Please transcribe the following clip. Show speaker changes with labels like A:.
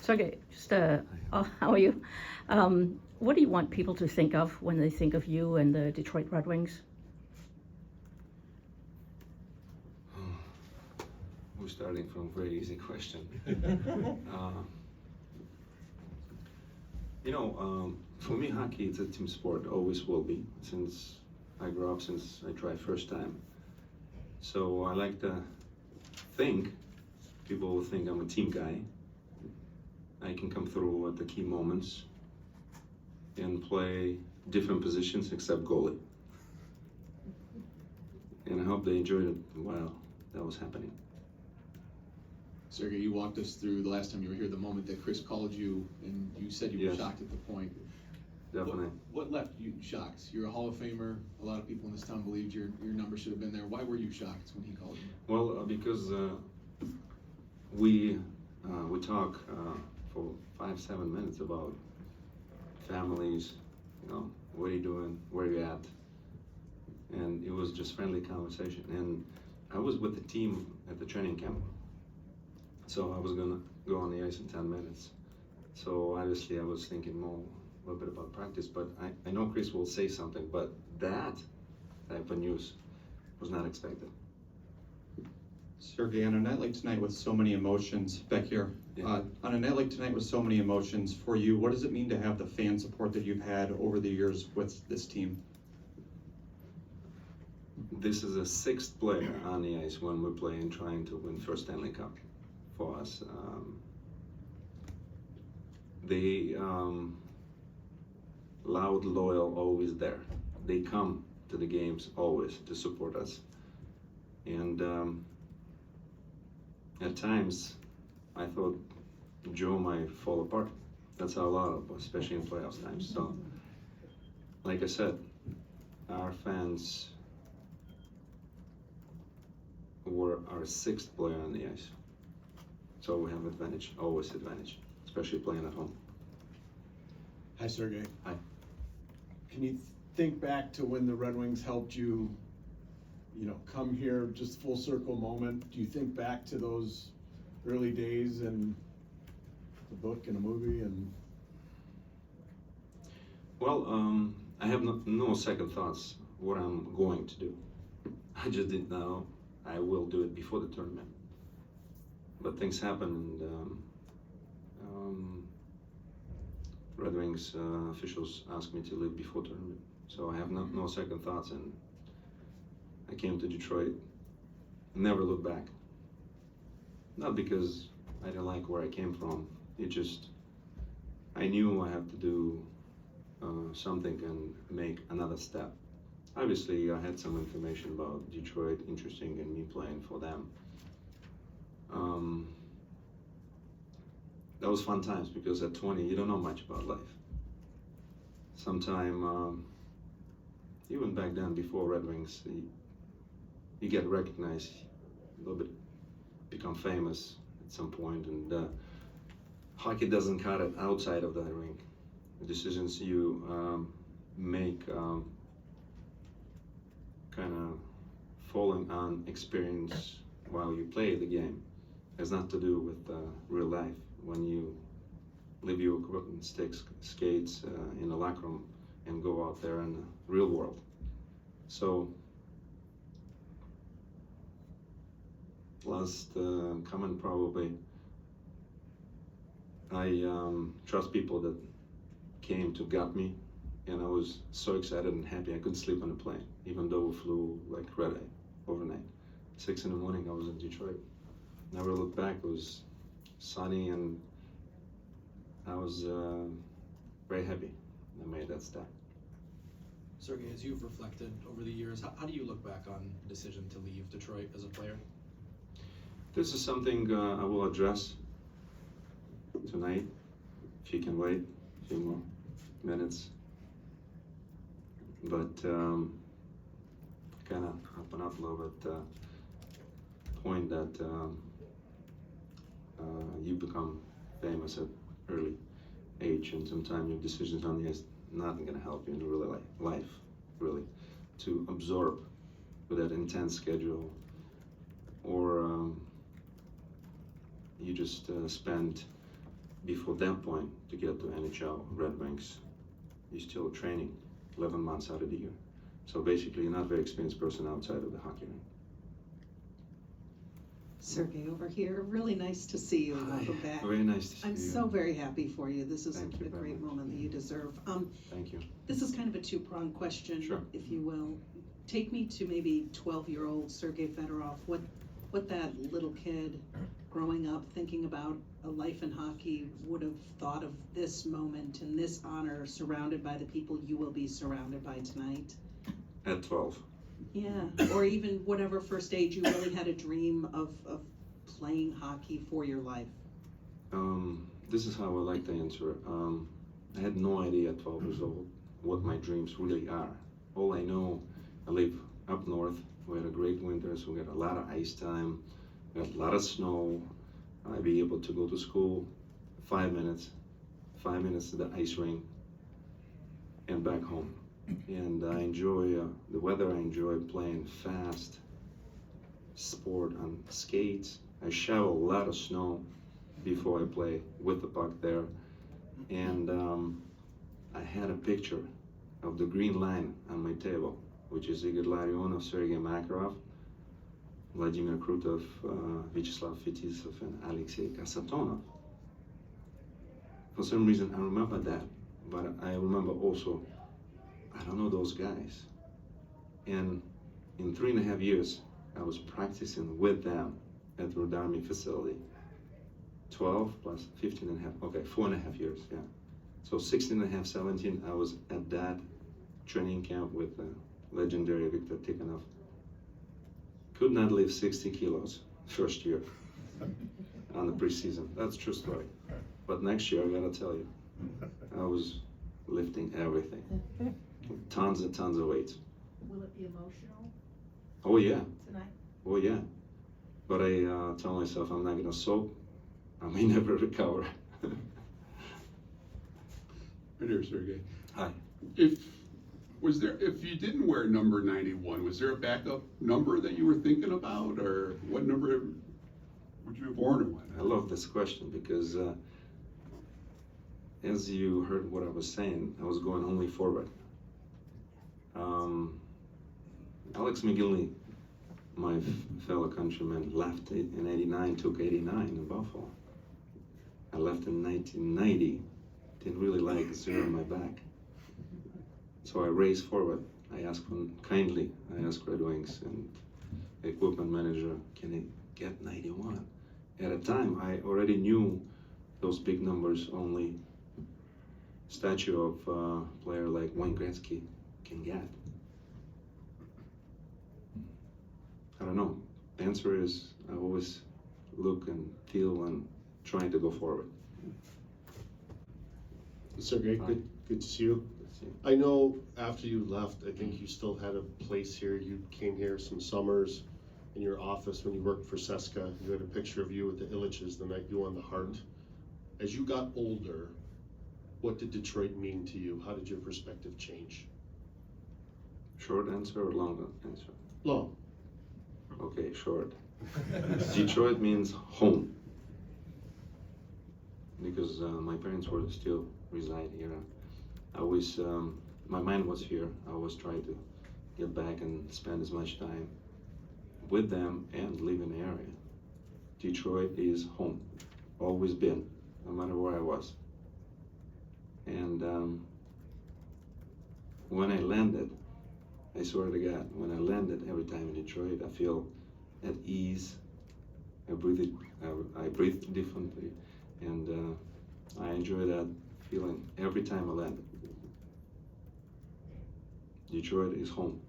A: Sergei, just how are you? What do you want people to think of when they think of you and the Detroit Red Wings?
B: We're starting from a very easy question. For me, hockey is a team sport, always will be, since I grew up, since I tried first time. So I like to think, people will think I'm a team guy. I can come through at the key moments and play different positions except goalie. And I hope they enjoyed it while that was happening.
C: Sergei, you walked us through the last time you were here, the moment that Chris called you, and you said you were
B: Yes.
C: shocked at the point.
B: Definitely.
C: What left you shocked? You're a Hall of Famer. A lot of people in this town believed your number should have been there. Why were you shocked when he called you?
B: Well, because we talk for 5-7 minutes about families, what are you doing, where are you at, and it was just friendly conversation. And I was with the team at the training camp, so I was gonna go on the ice in 10 minutes. So obviously I was thinking more a little bit about practice, but I know Chris will say something, but that type of news was not expected.
D: Sergei, on a night like tonight with so many emotions, back here,
B: Yeah.
D: on a night like tonight with so many emotions for you, what does it mean to have the fan support that you've had over the years with this team?
B: This is a sixth player on the ice when we're playing, trying to win first Stanley Cup for us. They loud, loyal, always there. They come to the games always to support us. And at times, I thought Joe might fall apart. That's how a lot of, especially in playoffs times. So, like I said, our fans were our sixth player on the ice. So we have advantage, always advantage, especially playing at home.
E: Hi, Sergei.
B: Hi.
E: Can you think back to when the Red Wings helped you, come here, just full circle moment? Do you think back to those early days and the book and a movie and?
B: Well, I have no second thoughts what I'm going to do. I just didn't know I will do it before the tournament. But things happen, and Red Wings officials asked me to leave before tournament. So I have no second thoughts, and I came to Detroit, never looked back. Not because I didn't like where I came from, it just, I knew I have to do something and make another step. Obviously, I had some information about Detroit, interesting in me playing for them. That was fun times because at 20, you don't know much about life. Sometime, even back then, before Red Wings, you get recognized, a little bit, become famous at some point, and hockey doesn't cut it outside of the rink. The decisions you make kind of falling on experience while you play the game has not to do with real life. When you leave your equipment, sticks, skates in the locker room and go out there in the real world. So, last comment probably, I trust people that came to got me, and I was so excited and happy I couldn't sleep on the plane, even though we flew like red eye overnight. 6 in the morning I was in Detroit. Never looked back. It was sunny, and I was very happy I made that step.
F: Sergei, as you've reflected over the years, how do you look back on the decision to leave Detroit as a player?
B: This is something I will address tonight, if you can wait a few more minutes. But kind of open up a little bit, point that you become famous at early age, and sometimes your decisions on the ice not going to help you in real life, really, to absorb with that intense schedule, or you just spend before that point, to get to NHL Red Wings, you're still training 11 months out of the year. So basically, you're not a very experienced person outside of the hockey rink.
G: Sergei over here, really nice to see you. Welcome back.
B: Very nice to see
G: I'm
B: you.
G: so very happy for you. This is
B: Thank you
G: a
B: very
G: great
B: much.
G: moment that you deserve.
B: Thank you.
G: This is kind of a two-pronged question,
B: Sure.
G: if you will. Take me to maybe 12-year-old Sergei Fedorov, what that little kid growing up thinking about a life in hockey would have thought of this moment and this honor surrounded by the people you will be surrounded by tonight.
B: At 12.
G: Yeah, or even whatever first age you really had a dream of playing hockey for your life.
B: This is how I like to answer. I had no idea at 12 years old what my dreams really are. All I know, I live up north. We had a great winter, so we had a lot of ice time. We had a lot of snow. I'd be able to go to school 5 minutes to the ice rink, and back home. And I enjoy the weather. I enjoy playing fast sport on skates. I shovel a lot of snow before I play with the puck there. And I had a picture of the green line on my table, which is Igor Larionov, Sergei Makarov, Vladimir Krutov, Vyacheslav Fetisov, and Alexei Kasatonov. For some reason, I remember that, but I remember also, I don't know those guys. And in 3.5 years, I was practicing with them at the Red Army facility. 12 plus 15.5, okay, 4.5 years, yeah. So 16.5, 17, I was at that training camp with legendary Viktor Tikhonov. Could not lift 60 kilos first year on the preseason. That's a true story. But next year, I gotta tell you, I was lifting everything. Tons and tons of weights.
A: Will it be emotional
B: Oh yeah,
A: tonight?
B: oh yeah. But I tell myself I'm not gonna soak. I may never recover.
H: Right here, Sergei.
B: Hi.
H: If you didn't wear number 91, was there a backup number that you were thinking about, or what number would you have worn or what?
B: I love this question because as you heard what I was saying, I was going only forward. Alex McGinley, my fellow countryman, left in '89, took '89 in Buffalo. I left in 1990, didn't really like the zero on my back. So I raced forward. I asked Red Wings and equipment manager, can I get 91? At a time, I already knew those big numbers only statue of a player like Wayne Gretzky can get. I don't know. The answer is I always look and feel and trying to go forward.
I: Sergei,
B: Hi.
I: good to see you. I know after you left, I think you still had a place here. You came here some summers in your office when you worked for Seska. You had a picture of you with the Illiches the night you won the Hart. As you got older, what did Detroit mean to you? How did your perspective change?
B: Short answer or long answer?
I: Long.
B: Okay, short. Detroit means home. Because my parents were still reside here. I always, my mind was here. I always tried to get back and spend as much time with them and live in the area. Detroit is home, always been, no matter where I was. And when I landed, I swear to God, when I landed every time in Detroit, I feel at ease. I breathe differently, and I enjoy that feeling every time I land. Detroit is home.